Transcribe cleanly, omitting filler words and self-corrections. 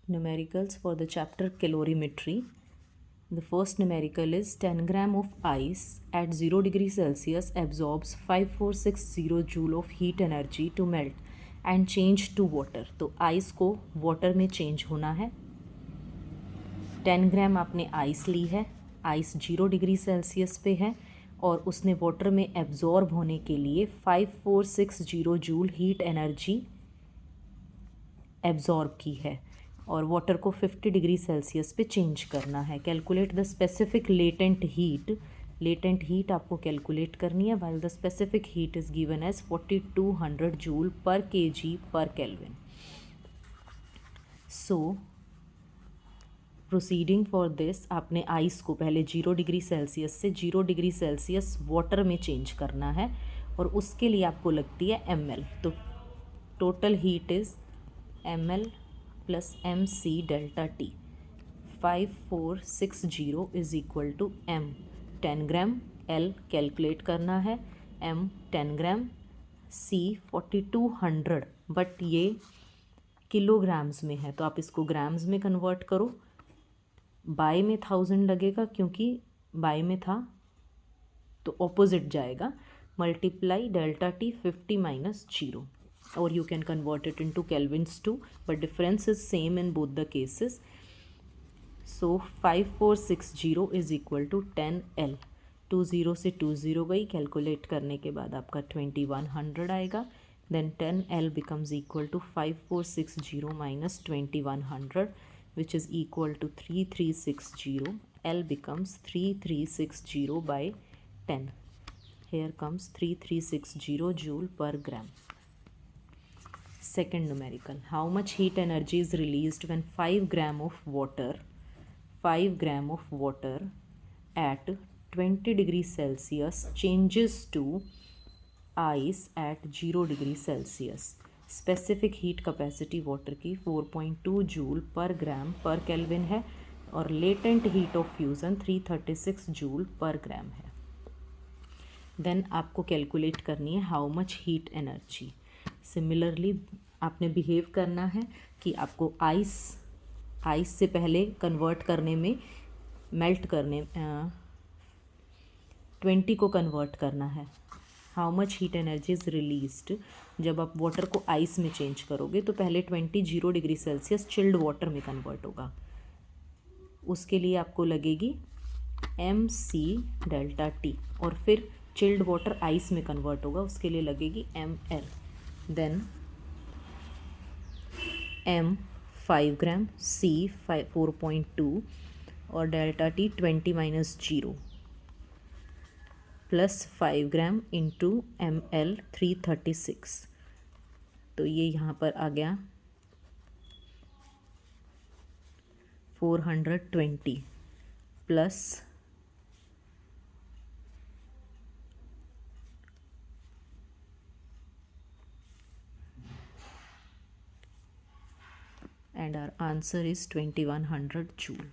numericals for the chapter calorimetry. The first numerical is 10 gram of ice at 0 degree Celsius absorbs 5460 joule of heat energy to melt and change to water. तो ice को water में change होना है. 10 ग्राम आपने ice ली है, ice 0 degree Celsius पे है और उसने वाटर में एब्जॉर्ब होने के लिए 5460 जूल हीट एनर्जी एब्जॉर्ब की है और वाटर को 50 डिग्री सेल्सियस पे चेंज करना है. Calculate the specific latent heat. Latent heat आपको कैलकुलेट करनी है while the specific heat is given as 4200 joule per kg per kelvin. So proceeding for this, आपने आइस को पहले 0 डिग्री सेल्सियस से 0 डिग्री सेल्सियस वाटर में चेंज करना है और उसके लिए आपको लगती है ml. तो total heat is ml plus mc delta टी. 5460 is equal to m 10 gram, l calculate करना है, m 10 ग्राम, c 4200, बट ये किलोग्राम्स में है तो आप इसको ग्राम्स में कन्वर्ट करो. बाय में 1000 लगेगा क्योंकि बाय में था तो ऑपोजिट जाएगा. Multiply delta T 50 minus 0, or you can convert it into kelvins too, but difference is same in both the cases. So 5460 is equal to 10L. 20 से 20 गई, कैलकुलेट करने के बाद आपका 2100 आएगा. Then 10L becomes equal to 5460 minus 2100, which is equal to 3360. L becomes 3360 by 10. Here comes 3360 joule per gram. Second numerical, how much heat energy is released when 5 gram of water at 20 degree Celsius changes to ice at 0 degree Celsius. Specific heat capacity water की 4.2 joule per ग्राम पर kelvin है और latent heat of fusion 336 joule per gram है. Then आपको calculate करनी है how much heat energy. Similarly आपने behave करना है कि आपको आइस से पहले कन्वर्ट करने में, मेल्ट करने 20 को कन्वर्ट करना है. How much heat energy is released. जब आप वाटर को आइस में चेंज करोगे तो पहले 20 0 डिग्री सेल्सियस चिल्ड वाटर में कन्वर्ट होगा. उसके लिए आपको लगेगी mc डेल्टा टी और फिर चिल्ड वाटर आइस में कन्वर्ट होगा, उसके लिए लगेगी ml. देन m 5 ग्राम, c 4.2 और delta T 20 minus 0 plus 5 gram into ml 336. तो ये यहाँ पर आ गया 420 plus and our answer is 2100 joule.